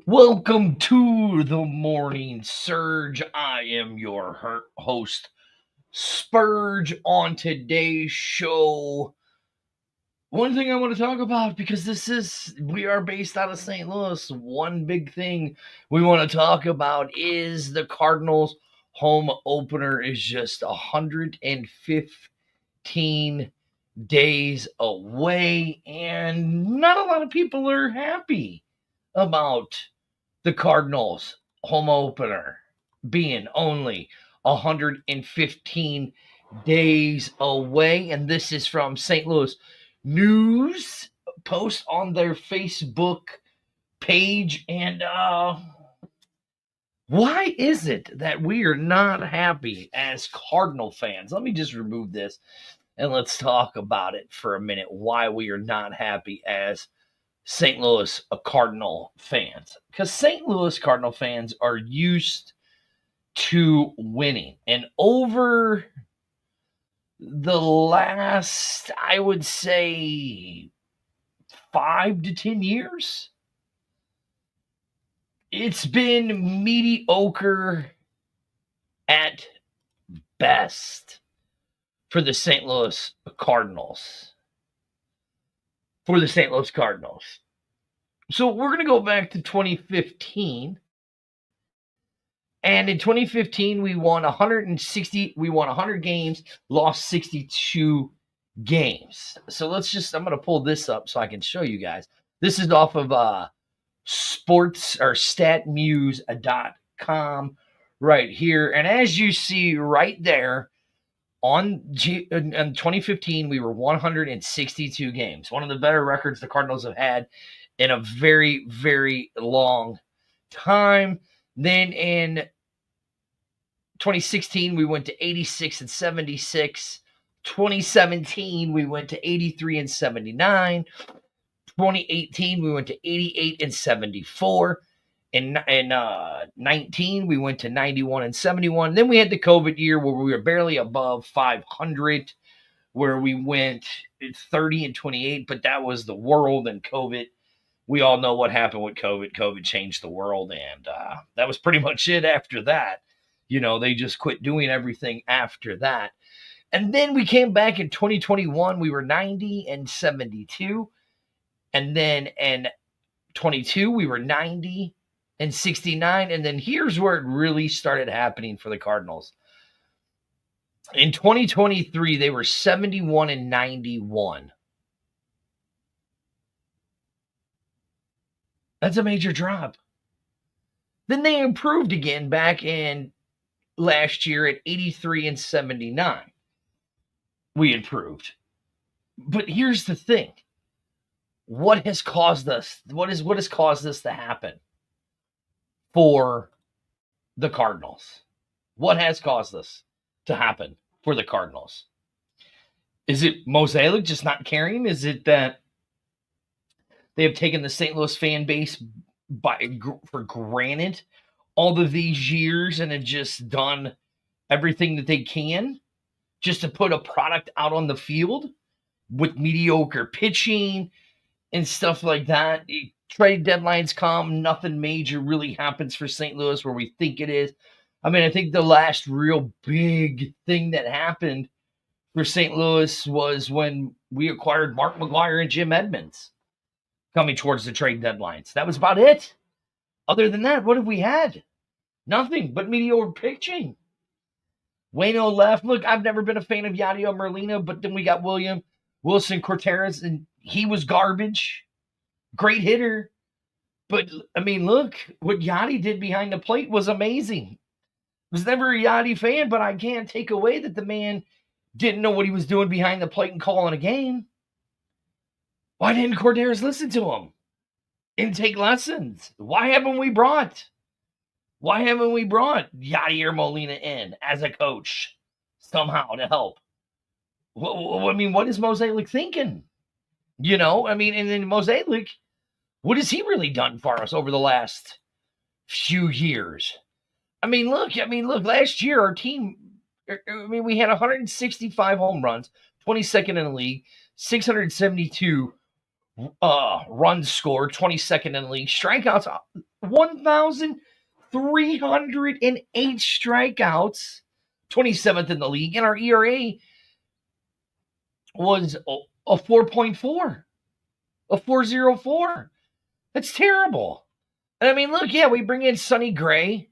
Welcome to the Morning Surge. I am your host, Spurge. On today's show, one thing I want to talk about, because we are based out of St. Louis. One big thing we want to talk about is the Cardinals home opener is just 115 days away, and not a lot of people are happy about the Cardinals home opener being only 115 days away. And this is from St. Louis News post on their Facebook page. And why is it that we are not happy as Cardinal fans? Let me just remove this and let's talk about it for a minute. Why we are not happy as St. Louis Cardinal fans, because St. Louis Cardinal fans are used to winning. And over the last, I would say, 5 to 10 years, it's been mediocre at best for the St. Louis Cardinals. So we're going to go back to 2015. And in 2015, we won 100 games, lost 62 games. So I'm going to pull this up so I can show you guys. This is off of sports or statmuse.com right here. And as you see right there, in 2015, we were 162 games. One of the better records the Cardinals have had in a very, very long time. Then in 2016, we went to 86 and 76. 2017, we went to 83 and 79. 2018, we went to 88 and 74. In 19, we went to 91 and 71. Then we had the COVID year where we were barely above 500, where we went 30 and 28, but that was the world and COVID. We all know what happened with COVID. COVID changed the world, and that was pretty much it after that. They just quit doing everything after that. And then we came back in 2021. We were 90 and 72. And then in 22, we were 90 and 69. And then here's where it really started happening for the Cardinals. In 2023, they were 71 and 91. That's a major drop. Then they improved again back in last year at 83 and 79. We improved. But here's the thing. What has caused us? What has caused this to happen for the Cardinals? What has caused this to happen for the Cardinals? Is it Mozeliak just not caring? Is it that they have taken the St. Louis fan base for granted all of these years and have just done everything that they can just to put a product out on the field with mediocre pitching and stuff like that? Trade deadlines come, nothing major really happens for St. Louis where we think it is. I mean, I think the last real big thing that happened for St. Louis was when we acquired Mark McGwire and Jim Edmonds coming towards the trade deadlines. That was about it. Other than that, what have we had? Nothing but mediocre pitching. Waino left. Look, I've never been a fan of Yadier Molina, but then we got Wilson Contreras, and he was garbage. Great hitter. But, I mean, look, what Yadi did behind the plate was amazing. I was never a Yadi fan, but I can't take away that the man didn't know what he was doing behind the plate and calling a game. Why didn't Contreras listen to him and take lessons? Why haven't we brought Yadier Molina in as a coach somehow to help? I mean, what is Mozeliak thinking? And then Mozeliak, what has he really done for us over the last few years? I mean, look, last year our team, we had 165 home runs, 22nd in the league, 672 runs scored, 22nd in the league. Strikeouts 1,308 strikeouts, 27th in the league, and our ERA was a 4.4, a 4.04. That's terrible. And I mean, look, yeah, we bring in Sonny Gray,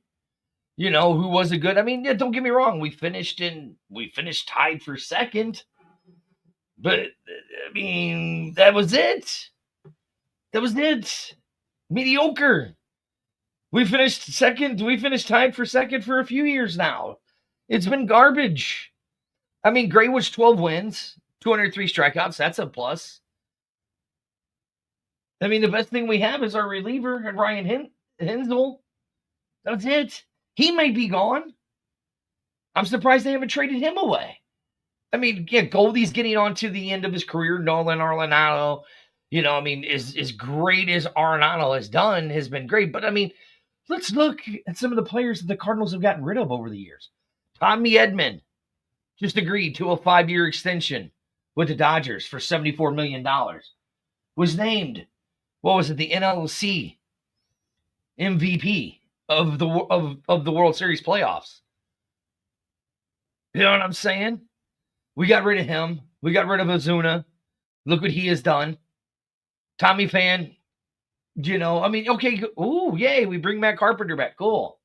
who was a good. I mean, don't get me wrong, we finished tied for second, but I mean, that was it. Mediocre. We finished second. We finished tied for second for a few years now. It's been garbage. I mean, Gray was 12 wins, 203 strikeouts. That's a plus. I mean, the best thing we have is our reliever and Ryan Hensel. That's it. He may be gone. I'm surprised they haven't traded him away. I mean, yeah, Goldie's getting on to the end of his career. Nolan Arenado, I mean, as great as Arenado has been great. But I mean, let's look at some of the players that the Cardinals have gotten rid of over the years. Tommy Edman just agreed to a 5-year extension with the Dodgers for $74 million. Was named, the NLC MVP of the World Series playoffs. You know what I'm saying? We got rid of him. We got rid of Ozuna. Look what he has done. Tommy Pham, I mean, okay. Ooh, yay. We bring Matt Carpenter back. Cool.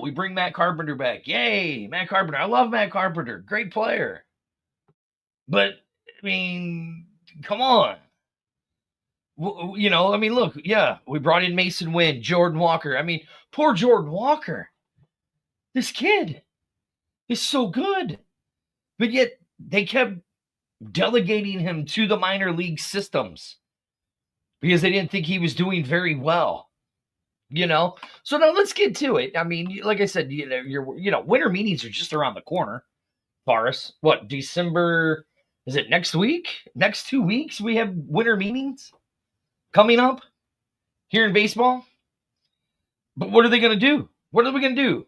We bring Matt Carpenter back. Yay, Matt Carpenter. I love Matt Carpenter. Great player. But, I mean, come on. I mean, look, yeah, we brought in Mason Wynn, Jordan Walker. I mean, poor Jordan Walker. This kid is so good. But yet they kept delegating him to the minor league systems because they didn't think he was doing very well. So now let's get to it. I mean, like I said, winter meetings are just around the corner for us. What, December? Is it next week? Next 2 weeks we have winter meetings coming up here in baseball. But what are they going to do? What are we going to do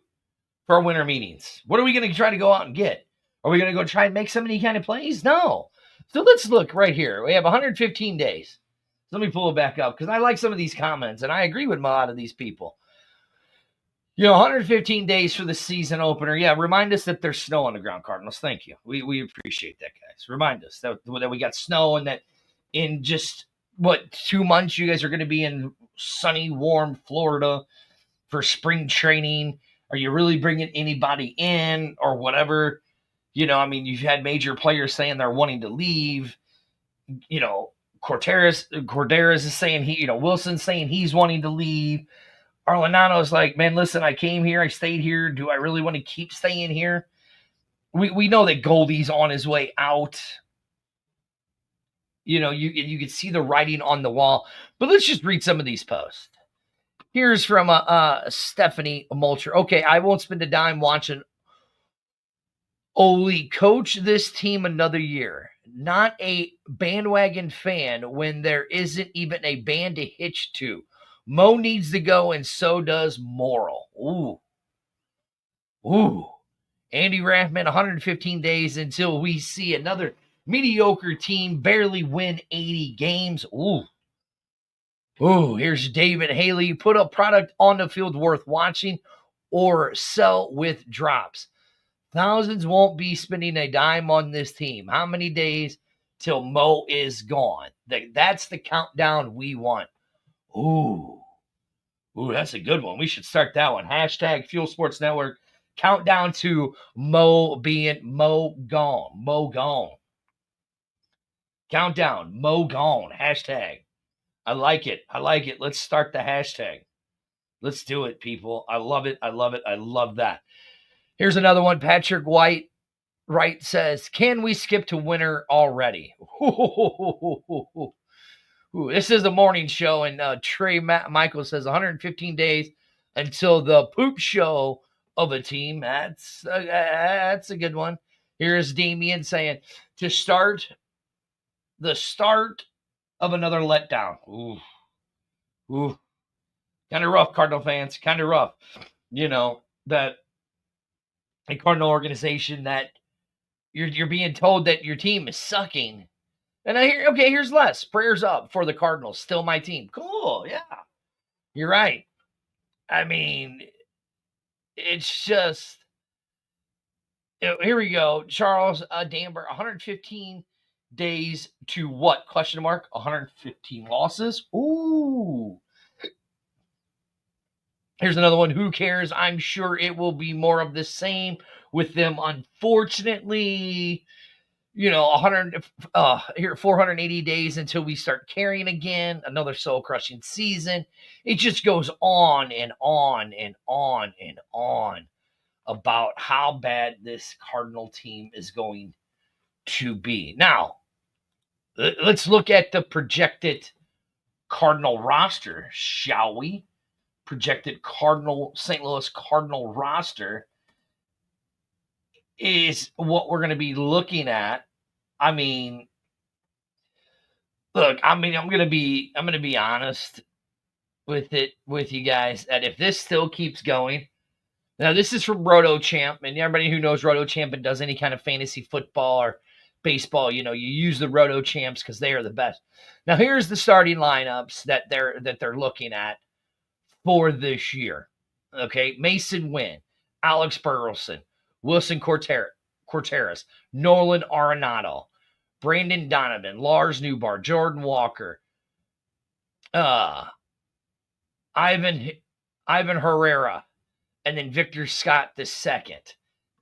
for our winter meetings? What are we going to try to go out and get? Are we going to go try and make some any kind of plays? No. So let's look right here. We have 115 days. Let me pull it back up because I like some of these comments and I agree with a lot of these people. 115 days for the season opener. Yeah, remind us that there's snow on the ground, Cardinals. Thank you. We appreciate that, guys. Remind us that we got snow and that in just, 2 months you guys are going to be in sunny, warm Florida for spring training. Are you really bringing anybody in or whatever? I mean, you've had major players saying they're wanting to leave. Corderas is saying Wilson's saying he's wanting to leave. Arenado's like, man, listen, I came here, I stayed here. Do I really want to keep staying here? We know that Goldie's on his way out. You can see the writing on the wall. But let's just read some of these posts. Here's from Stephanie Mulcher. Okay, I won't spend a dime watching Ole coach this team another year. Not a bandwagon fan when there isn't even a band to hitch to. Mo needs to go, and so does Morrill. Ooh. Andy Rathman, 115 days until we see another mediocre team barely win 80 games. Ooh, here's David Haley. Put a product on the field worth watching or sell with drops. Thousands won't be spending a dime on this team. How many days till Mo is gone? That's the countdown we want. Ooh, that's a good one. We should start that one. Hashtag Fuel Sports Network. Countdown to Mo being Mo gone. Mo gone. Countdown. Mo gone. Hashtag. I like it. Let's start the hashtag. Let's do it, people. I love it. I love that. Here's another one. Patrick Wright says, can we skip to winter already? This is a morning show, and Trey Michael says 115 days until the poop show of a team. That's a good one. Here's Damian saying, to start the start of another letdown. Ooh. Kind of rough, Cardinal fans. Kind of rough. That a Cardinal organization that you're being told that your team is sucking, And here's Les. Prayers up for the Cardinals. Still my team. Cool. Yeah. You're right. I mean, it's just, here we go. Charles Danber, 115 days to what? Question mark. 115 losses. Ooh. Here's another one. Who cares? I'm sure it will be more of the same with them. Unfortunately, 480 days until we start carrying again. Another soul-crushing season. It just goes on and on and on and on about how bad this Cardinal team is going to be. Now, let's look at the projected Cardinal roster, shall we? Projected St. Louis Cardinal roster is what we're going to be looking at. I mean, look, I'm going to be honest with you guys, that if this still keeps going, now this is from RotoChamp, and everybody who knows RotoChamp and does any kind of fantasy football or baseball, you use the RotoChamps because they are the best. Now here's the starting lineups that they're looking at for this year. Okay, Mason Wynn, Alex Burleson, Wilson Corteris, Nolan Arenado, Brandon Donovan, Lars Newbar, Jordan Walker, Ivan Herrera, and then Victor Scott II.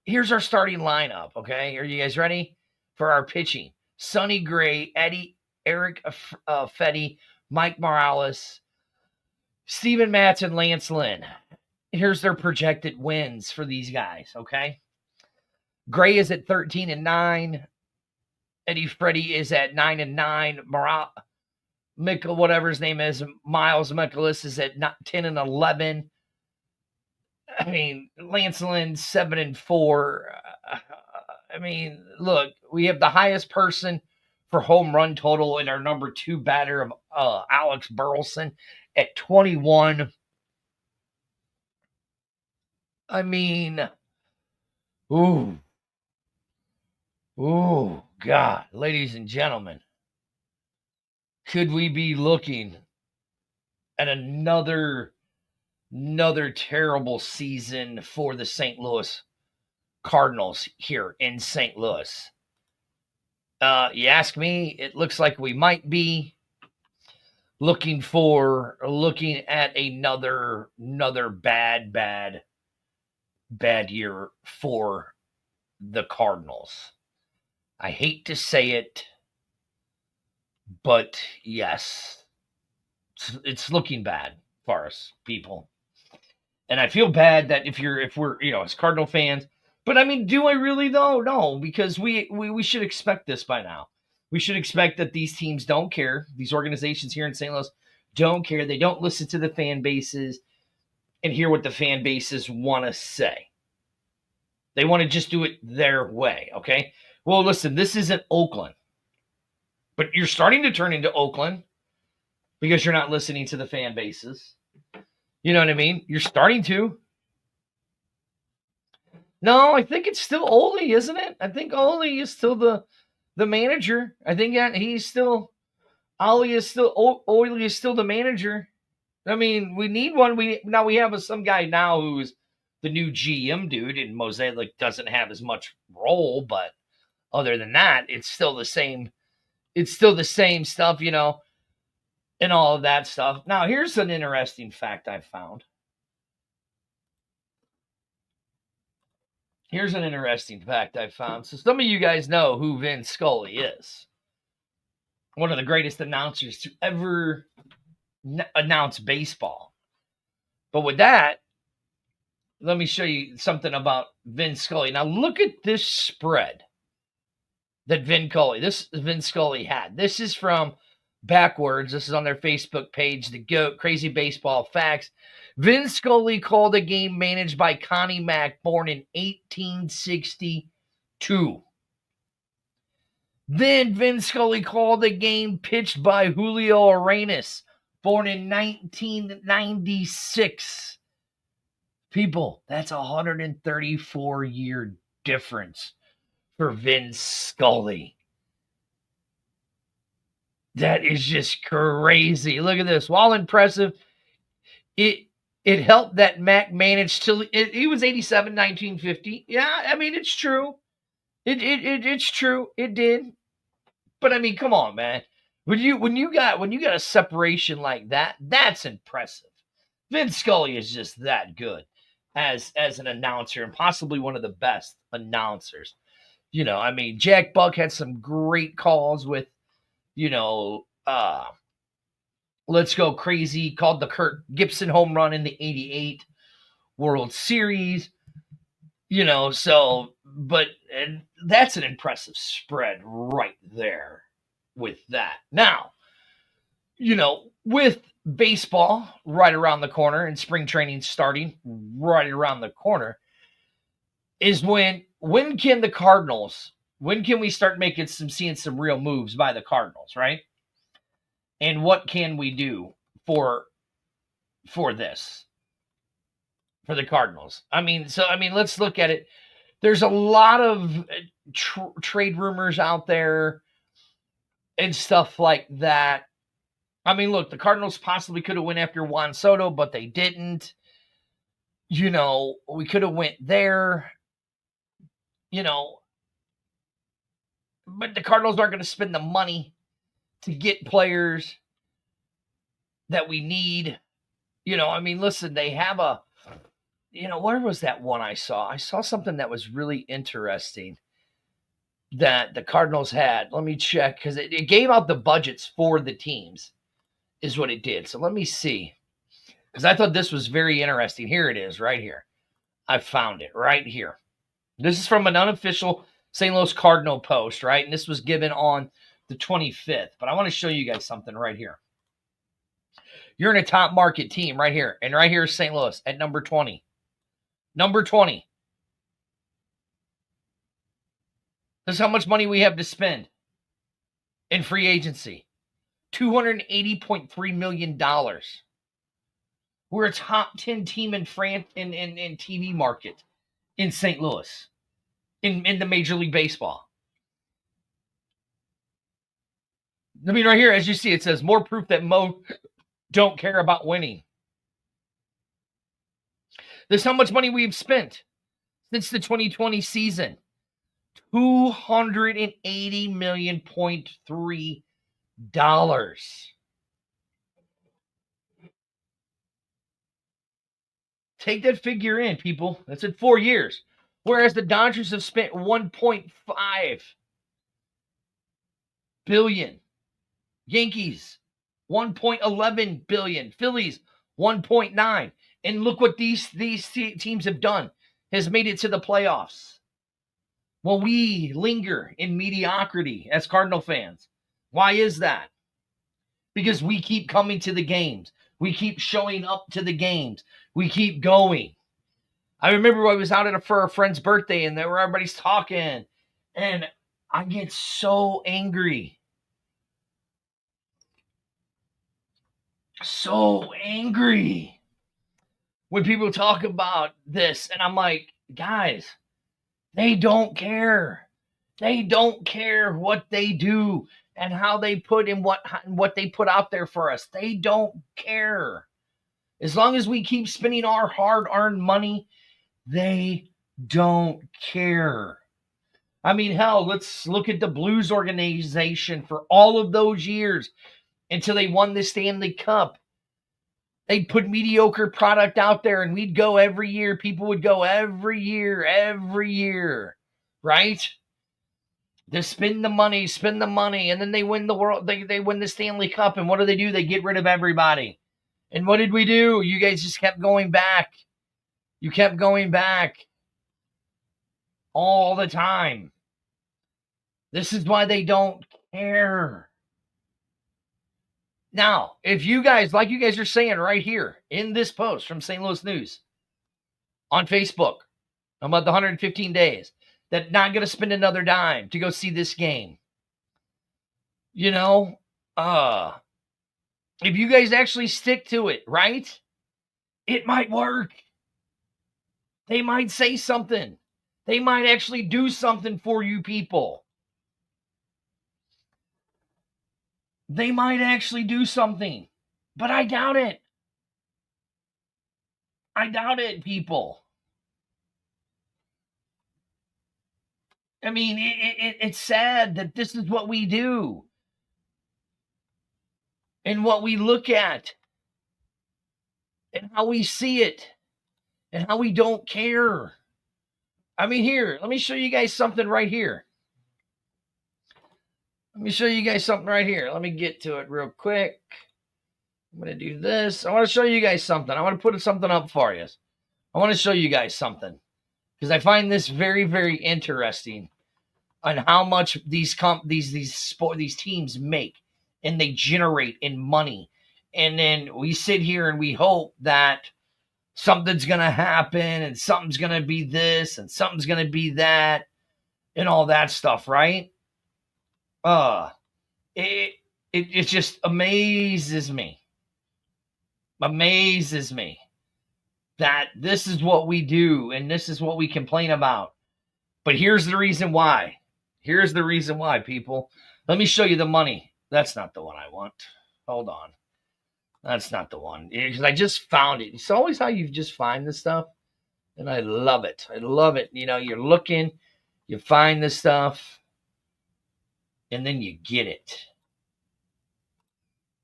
Here's our starting lineup, okay? Are you guys ready for our pitching? Sonny Gray, Eric Fetty, Mike Morales, Steven Matz, and Lance Lynn. Here's their projected wins for these guys, okay? Gray is at 13-9. Eddie Freddy is at 9-9. Whatever his name is, Miles Mikolas is at 10-11. I mean, Lance Lynn 7-4. I mean, look, we have the highest person for home run total in our number 2 batter of Alex Burleson at 21. I mean, ooh, God, ladies and gentlemen, could we be looking at another terrible season for the St. Louis Cardinals here in St. Louis? You ask me, it looks like we might be looking at another bad year for the Cardinals. I hate to say it, but yes, it's looking bad for us, people. And I feel bad that if we're as Cardinal fans, but I mean, do I really though? No, because we should expect this by now. We should expect that these teams don't care. These organizations here in St. Louis don't care. They don't listen to the fan bases and hear what the fan bases want to say. They want to just do it their way, okay? Well, listen, this isn't Oakland. But you're starting to turn into Oakland because you're not listening to the fan bases. You know what I mean? You're starting to. No, I think it's still Ole, isn't it? I think Ole is still the manager. I think he's still Ole is still the manager. I mean, we need one. We have some guy now who's the new GM dude, and Mosaic doesn't have as much role, but other than that, it's still the same. It's still the same stuff, and all of that stuff. Now, here's an interesting fact I found. So some of you guys know who Vin Scully is. One of the greatest announcers to ever announce baseball. But with that, let me show you something about Vin Scully. Now, look at this spread that Vin Scully had. This is from Backwards. This is on their Facebook page, The GOAT, Crazy Baseball Facts. Vin Scully called a game managed by Connie Mack, born in 1862. Then Vin Scully called a game pitched by Julio Arenas, born in 1996. People, that's a 134-year difference for Vin Scully. That is just crazy. Look at this. While impressive, it helped that Mac managed to. He was 87, 1950. Yeah, I mean it's true. It's true. It did. But I mean, come on, man. When you got a separation like that, that's impressive. Vince Scully is just that good as an announcer and possibly one of the best announcers. I mean, Jack Buck had some great calls with, Let's Go Crazy, called the Kirk Gibson home run in the 88 World Series. And that's an impressive spread right there with that. Now, with baseball right around the corner and spring training starting right around the corner is when can the Cardinals, when can we start seeing some real moves by the Cardinals, right? And what can we do for this, for the Cardinals? Let's look at it. There's a lot of trade rumors out there and stuff like that. I mean, look, the Cardinals possibly could have went after Juan Soto, but they didn't. We could have went there. But the Cardinals aren't going to spend the money to get players that we need. Listen, they have where was that one I saw? I saw something that was really interesting that the Cardinals had. Let me check, because it gave out the budgets for the teams is what it did. So let me see, because I thought this was very interesting. Here it is right here. I found it right here. This is from an unofficial St. Louis Cardinal post, right? And this was given on the 25th. But I want to show you guys something right here. You're in a top market team right here. And right here is St. Louis at number 20. Number 20. This is how much money we have to spend in free agency. $280.3 million. We're a top 10 team in France in TV market in St. Louis in the Major League Baseball. I mean, right here, as you see, it says more proof that Mo don't care about winning. This is how much money we've spent since the 2020 season. $280.3 million. Take that figure in, people. That's in 4 years. Whereas the Dodgers have spent $1.5 billion. Yankees, $1.11 billion. Phillies, $1.9. And look what these teams have done. Has made it to the playoffs. Well, we linger in mediocrity as Cardinal fans. Why is that? Because we keep coming to the games. We keep showing up to the games. We keep going. I remember I was out for a friend's birthday and everybody's talking. And I get so angry. So angry when people talk about this. And I'm like, guys, they don't care. They don't care what they do and how they put in what they put out there for us. They don't care. As long as we keep spending our hard-earned money, they don't care. I mean, hell, let's look at the Blues organization for all of those years until they won the Stanley Cup. They'd put mediocre product out there and we'd go every year. People would go every year, right? They spend the money, and then they win the world. They win the Stanley Cup, and what do? They get rid of everybody. And what did we do? You guys just kept going back. You kept going back all the time. This is why they don't care. Now, if you guys, like you guys are saying right here in this post from St. Louis News on Facebook about the 115 days, that not going to spend another dime to go see this game. If you guys actually stick to it, right? It might work. They might say something. They might actually do something for you people. they might actually do something. But I doubt it. I doubt it, people. I mean, it's sad that this is what we do and what we look at and how we see it and how we don't care. I mean, here, let me show you guys something right here. Let me show you guys something right here. Let me get to it real quick. I'm going to do this. I want to show you guys something. I want to put something up for you. I want to show you guys something because I find this very, very interesting on how much these teams make and they generate in money. And then we sit here and we hope that something's going to happen and something's going to be this and something's going to be that and all that stuff, right? It just amazes me that this is what we do and this is what we complain about. But here's the reason why. Here's the reason why, people. Let me show you the money. That's not the one I want. Hold on. That's not the one. Because I just found it. It's always how you just find this stuff. And I love it. I love it. You know, you're looking, you find this stuff, and then you get it.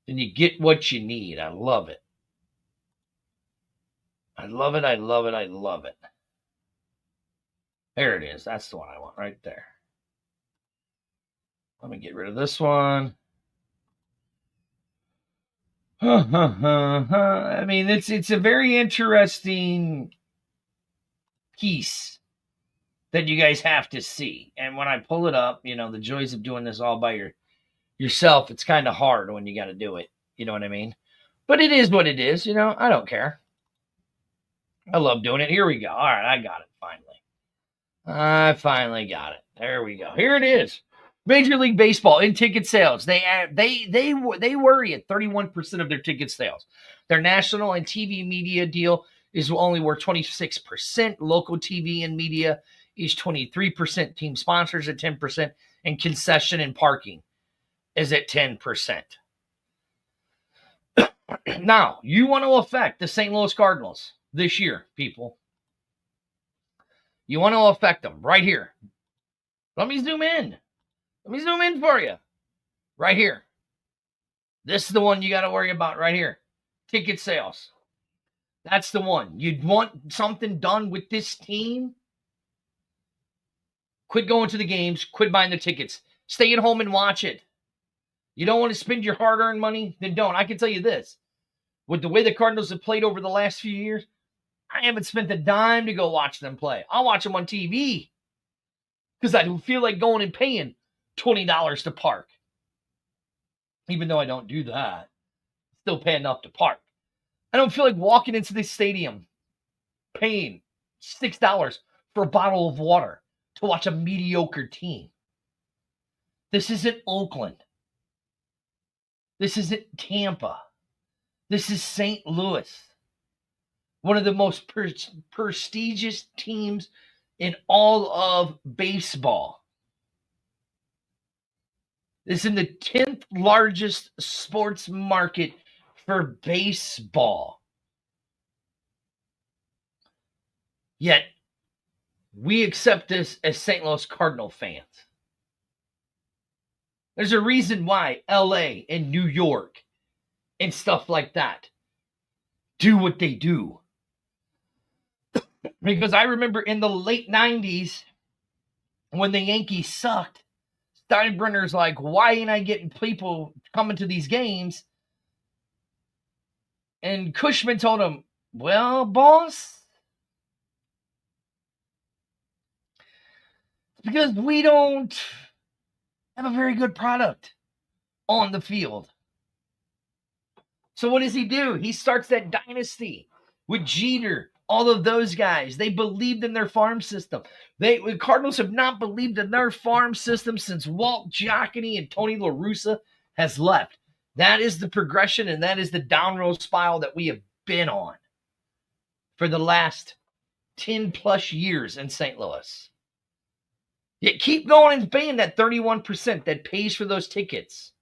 And you get what you need. I love it. I love it. I love it. I love it. There it is. That's the one I want right there. Let me get rid of this one. I mean, it's a very interesting piece that you guys have to see. And when I pull it up, you know, the joys of doing this all by yourself, it's kind of hard when you got to do it. You know what I mean? But it is what it is. You know, I don't care. I love doing it. Here we go. All right, I got it finally. I finally got it. There we go. Here it is. Major League Baseball in ticket sales. They worry at 31% of their ticket sales. Their national and TV media deal is only worth 26%. Local TV and media is 23%. Team sponsors at 10%. And concession and parking is at 10%. Now, you want to affect the St. Louis Cardinals this year, people. You want to affect them right here. Let me zoom in. Let me zoom in for you. Right here. This is the one you got to worry about right here. Ticket sales. That's the one. You'd want something done with this team. Quit going to the games. Quit buying the tickets. Stay at home and watch it. You don't want to spend your hard-earned money? Then don't. I can tell you this. With the way the Cardinals have played over the last few years, I haven't spent a dime to go watch them play. I'll watch them on TV because I feel like going and paying $20 to park. Even though I don't do that, still pay enough to park. I don't feel like walking into this stadium paying $6 for a bottle of water to watch a mediocre team. This isn't Oakland. This isn't Tampa. This is St. Louis. One of the most prestigious teams in all of baseball. This is in the 10th largest sports market for baseball. Yet, we accept this as St. Louis Cardinal fans. There's a reason why LA and New York and stuff like that do what they do. Because I remember in the late 90s, when the Yankees sucked, Steinbrenner's like, why ain't I getting people coming to these games? And Cushman told him, well, boss, because we don't have a very good product on the field. So what does he do? He starts that dynasty with Jeter, all of those guys. They believed in their farm system. The Cardinals have not believed in their farm system since Walt Giacchini and Tony La Russa has left. That is the progression, and that is the downward spiral that we have been on for the last 10 plus years in St. Louis. Yet keep going and paying that 31% that pays for those tickets.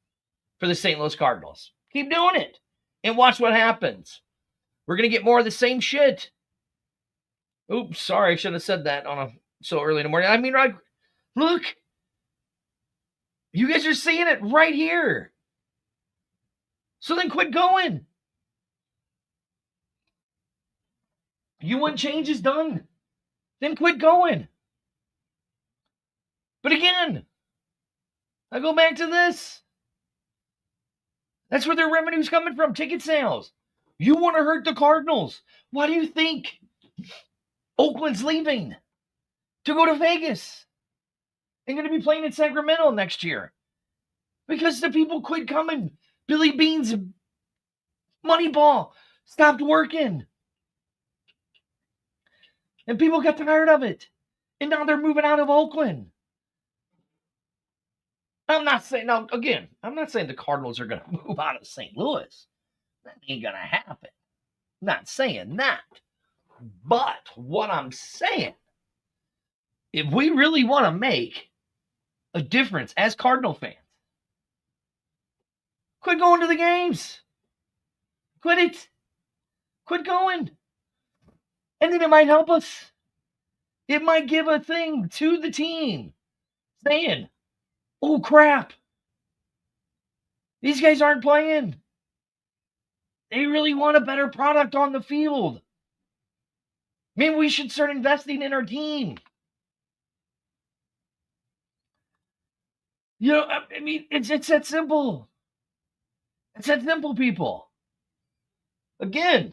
for the St. Louis Cardinals. Keep doing it and watch what happens. We're going to get more of the same shit. Oops, sorry, I should have said that so early in the morning. I mean, look, you guys are seeing it right here. So then quit going. You want change is done. Then quit going. But again, I go back to this. That's where their revenue's coming from, ticket sales. You want to hurt the Cardinals. Why do you think Oakland's leaving to go to Vegas and going to be playing in Sacramento next year? Because the people quit coming. Billy Beane's Moneyball stopped working. And people got tired of it. And now they're moving out of Oakland. I'm not saying the Cardinals are going to move out of St. Louis. That ain't going to happen. I'm not saying that. But what I'm saying, if we really want to make a difference as Cardinal fans, quit going to the games. Quit it. Quit going. And then it might help us. It might give a thing to the team saying, oh, crap. These guys aren't playing. They really want a better product on the field. Maybe we should start investing in our team. You know, I mean, it's that simple. It's that simple, people. Again,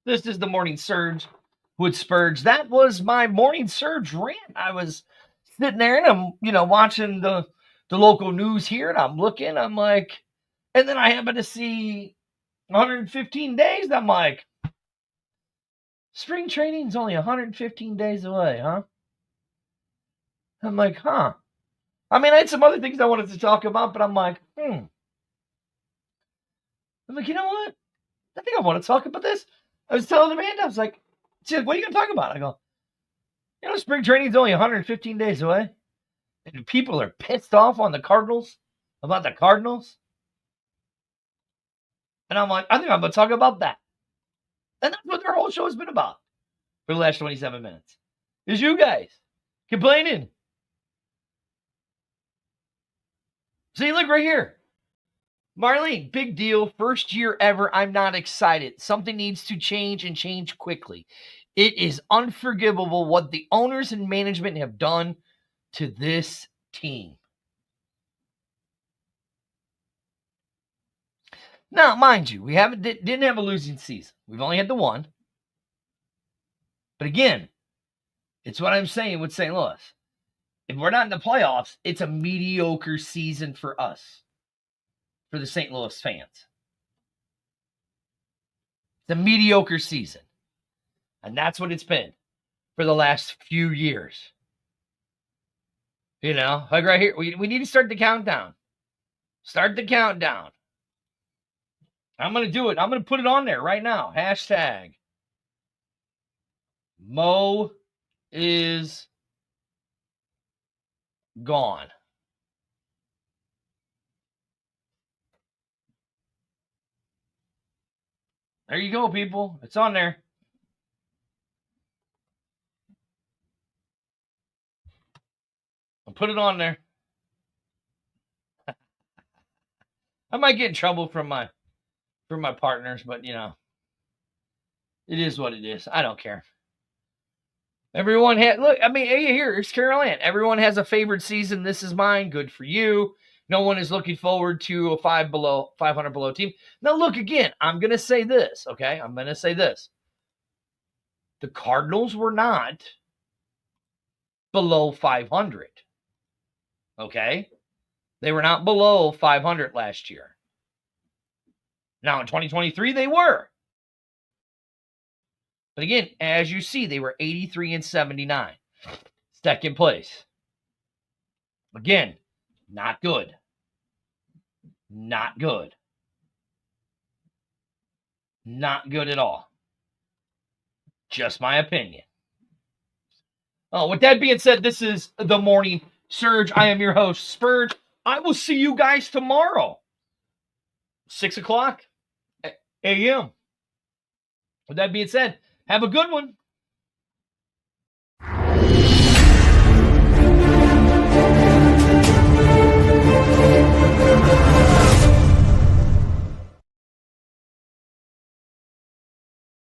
this is the Morning Surge with Spurge. That was my Morning Surge rant. I was sitting there and I'm, watching the local news here, and I'm looking, I'm like, and then I happen to see 115 days, and I'm like, spring training's only 115 days away, huh? I'm like, huh. I mean, I had some other things I wanted to talk about, but I'm like, I'm like, you know what? I think I want to talk about this. I was telling Amanda, I was like, she's like, what are you going to talk about? I go, spring training's only 115 days away. And people are pissed off on the Cardinals, about the Cardinals. And I'm like, I think I'm going to talk about that. And that's what their whole show has been about for the last 27 minutes. Is you guys complaining. See, look right here. Marlene, big deal. First year ever. I'm not excited. Something needs to change and change quickly. It is unforgivable what the owners and management have done to this team. Now, mind you, we didn't have a losing season. We've only had the one. But again, it's what I'm saying with St. Louis. If we're not in the playoffs, it's a mediocre season for us, for the St. Louis fans. It's a mediocre season. And that's what it's been for the last few years. Like right here, we need to start the countdown. Start the countdown. I'm going to do it. I'm going to put it on there right now. Hashtag Mo is gone. There you go, people. It's on there. I'll put it on there. I might get in trouble from my partners, but it is what it is. I don't care. Everyone here's Carol Ann. Everyone has a favorite season. This is mine. Good for you. No one is looking forward to a 500 below team. Now, look, again, I'm going to say this, okay? I'm going to say this. The Cardinals were not below 500, okay? They were not below 500 last year. Now, in 2023, they were. But again, as you see, they were 83 and 79. Second place. Again, not good. Not good. Not good at all. Just my opinion. With that being said, this is the Morning Surge. I am your host, Spurge. I will see you guys tomorrow 6 o'clock a.m. With that being said, have a good one.